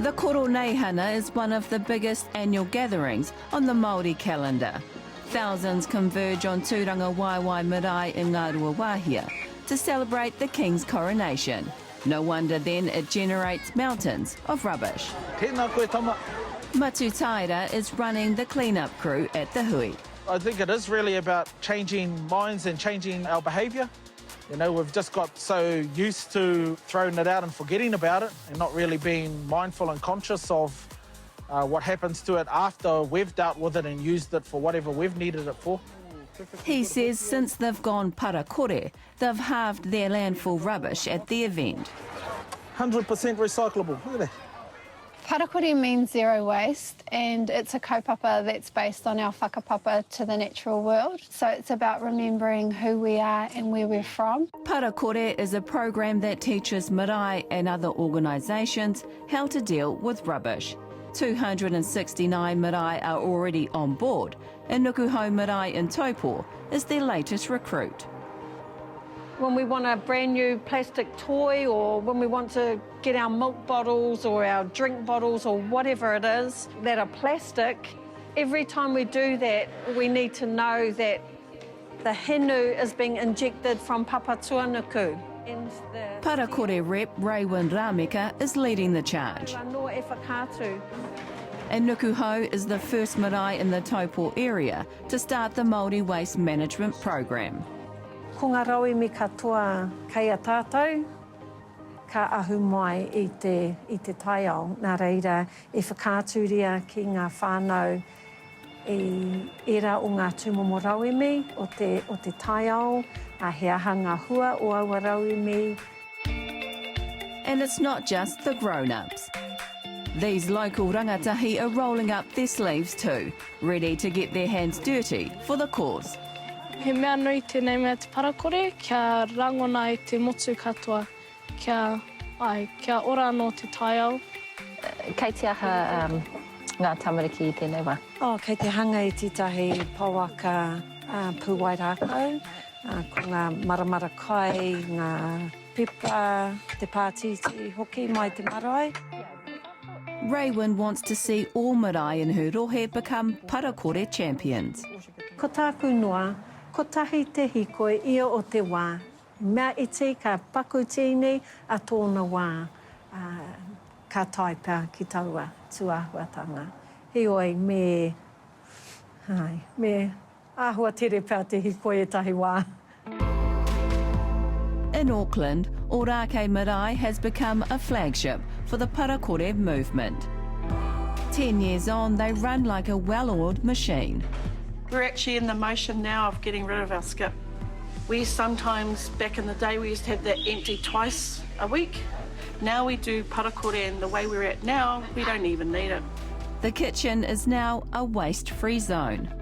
The Koroneihana is one of the biggest annual gatherings on the Māori calendar. Thousands converge on Tūrangawaewae Marae in Ngāruawāhia to celebrate the King's coronation. No wonder then it generates mountains of rubbish. Matutaera is running the clean-up crew at the Hui. I think it is really about changing minds and changing our behaviour. You know, we've just got so used to throwing it out and forgetting about it and not really being mindful and conscious of what happens to it after we've dealt with it and used it for whatever we've needed it for. He says since they've gone Pare Kore, they've halved their landfill rubbish at the event. 100% recyclable, look at that. Pare Kore means zero waste, and it's a kaupapa that's based on our whakapapa to the natural world. So it's about remembering who we are and where we're from. Pare Kore is a program that teaches marae and other organisations how to deal with rubbish. 269 marae are already on board, and Nukuhau Marae in Taupō is their latest recruit. When we want a brand new plastic toy, or when we want to get our milk bottles or our drink bottles or whatever it is that are plastic, every time we do that, we need to know that the henu is being injected from Papatuanuku. Pare Kore rep Raewyn Rameka is leading the charge. And Nukuhau is the first marae in the Taupō area to start the Māori waste management program. Ko ngā rawi me katoa kei a tātou, ka ahu mai i te taiao. Nā reira, e whakāturia ki ngā whānau i era o ngā tūmomo rauemi o te taiao, a he aha ngā hua o aua rauemi. And it's not just the grown-ups. These local rangatahi are rolling up their sleeves too, ready to get their hands dirty for the cause. He mea nui tēnei mea te Pare Kore, kia rangona i te motu katoa, kia ora anō te taiao. Kei te aha ngā tamariki i tēnei wā. Kei te hanga i tētahi pauaka pūwai rākau, ko ngā maramara kai, ngā pepa, te pātiti hoki mai te marae. Raewyn wants to see all marae in her rohe become Pare Kore champions. Ko tāku noa, ko tahi te hikoe ia o te wā. Mea iti ka paku tēnei a tōna wā ka taipā ki taua tuahuatanga. Heoi me āhua tere pā te hikoe e tahi wā. In Auckland, Ōrakei Marae has become a flagship for the Pare Kore movement. 10 years on, they run like a well-oiled machine. We're actually in the motion now of getting rid of our skip. We sometimes, back in the day, we used to have that empty twice a week. Now we do Pare Kore, and the way we're at now, we don't even need it. The kitchen is now a waste-free zone.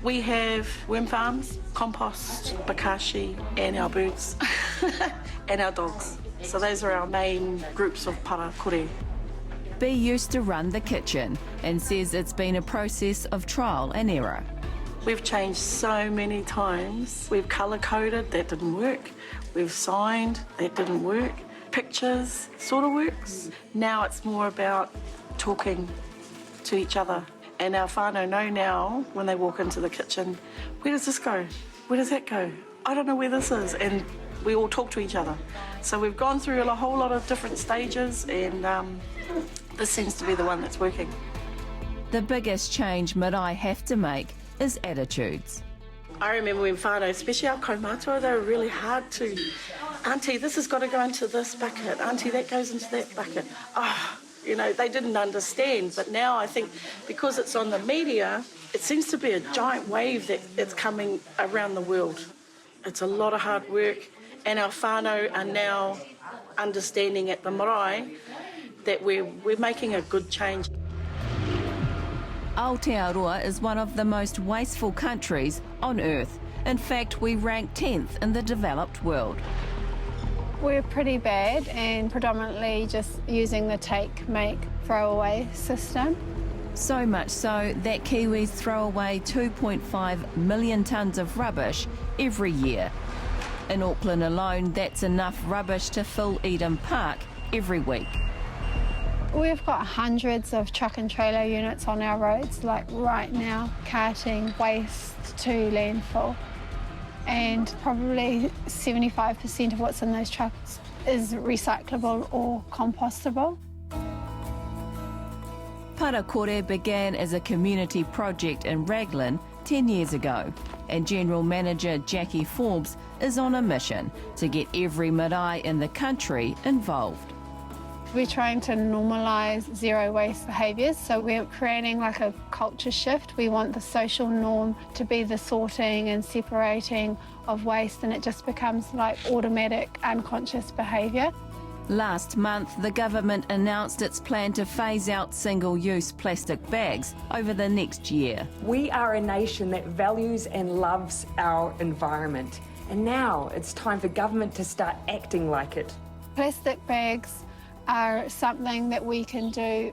We have worm farms, compost, bokashi, and our birds, and our dogs. So those are our main groups of Pare Kore. B used to run the kitchen and says it's been a process of trial and error. We've changed so many times. We've colour-coded, that didn't work. We've signed, that didn't work. Pictures, sort of works. Now it's more about talking to each other. And our whānau know now, when they walk into the kitchen, where does this go? Where does that go? I don't know where this is. And we all talk to each other. So we've gone through a whole lot of different stages, and this seems to be the one that's working. The biggest change marae have to make is attitudes. I remember when whānau, especially our kaumātua, they were really hard to, Auntie, this has got to go into this bucket. Auntie, that goes into that bucket. You know, they didn't understand. But now I think because it's on the media, it seems to be a giant wave that's coming around the world. It's a lot of hard work, and our whānau are now understanding at the marae that we're making a good change. Aotearoa is one of the most wasteful countries on earth. In fact, we rank 10th in the developed world. We're pretty bad, and predominantly just using the take, make, throw away system. So much so that Kiwis throw away 2.5 million tonnes of rubbish every year. In Auckland alone, that's enough rubbish to fill Eden Park every week. We've got hundreds of truck and trailer units on our roads, like right now, carting waste to landfill. And probably 75% of what's in those trucks is recyclable or compostable. Pare Kore began as a community project in Raglan 10 years ago, and General Manager Jacqui Forbes is on a mission to get every marae in the country involved. We're trying to normalise zero waste behaviours, so we're creating like a culture shift. We want the social norm to be the sorting and separating of waste, and it just becomes like automatic, unconscious behaviour. Last month, the government announced its plan to phase out single-use plastic bags over the next year. We are a nation that values and loves our environment, and now it's time for government to start acting like it. Plastic bags are something that we can do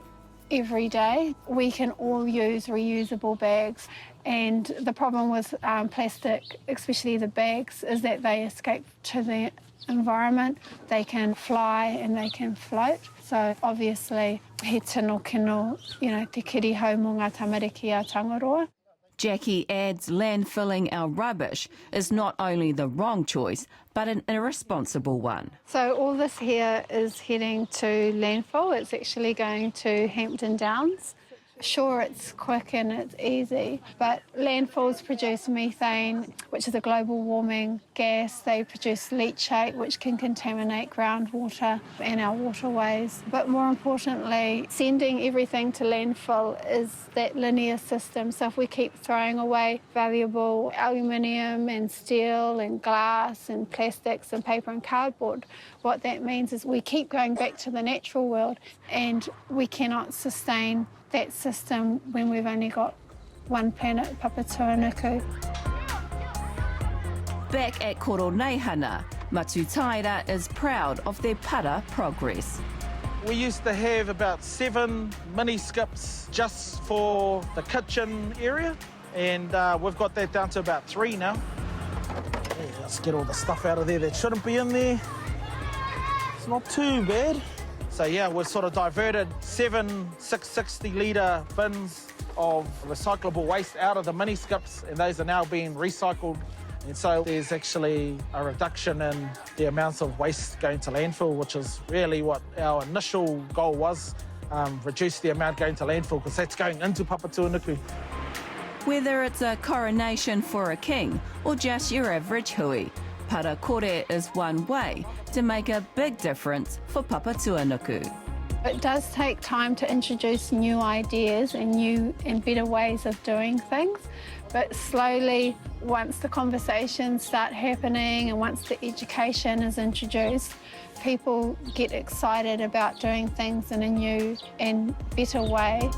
every day. We can all use reusable bags, and the problem with plastic, especially the bags, is that they escape to the environment. They can fly and they can float. So obviously, he tino kino, te kirihau mō ngā tamariki a Tangaroa. Jacqui adds landfilling our rubbish is not only the wrong choice, but an irresponsible one. So all this here is heading to landfill. It's actually going to Hampton Downs. Sure, it's quick and it's easy, but landfills produce methane, which is a global warming gas. They produce leachate, which can contaminate groundwater and our waterways. But more importantly, sending everything to landfill is that linear system. So if we keep throwing away valuable aluminium and steel and glass and plastics and paper and cardboard, what that means is we keep going back to the natural world, and we cannot sustain that system when we've only got one planet, Papatūānuku. Back at Koroneihana, Matutaera is proud of their para progress. We used to have about 7 mini skips just for the kitchen area, and we've got that down to about 3 now. Yeah, let's get all the stuff out of there that shouldn't be in there. It's not too bad. So yeah, we've sort of diverted 7 660-litre bins of recyclable waste out of the mini skips, and those are now being recycled. And so there's actually a reduction in the amounts of waste going to landfill, which is really what our initial goal was, reduce the amount going to landfill, because that's going into Papatūānuku. Whether it's a coronation for a king or just your average hui, Pare Kore is one way to make a big difference for Papatūānuku. It does take time to introduce new ideas and new and better ways of doing things, but slowly, once the conversations start happening and once the education is introduced, people get excited about doing things in a new and better way.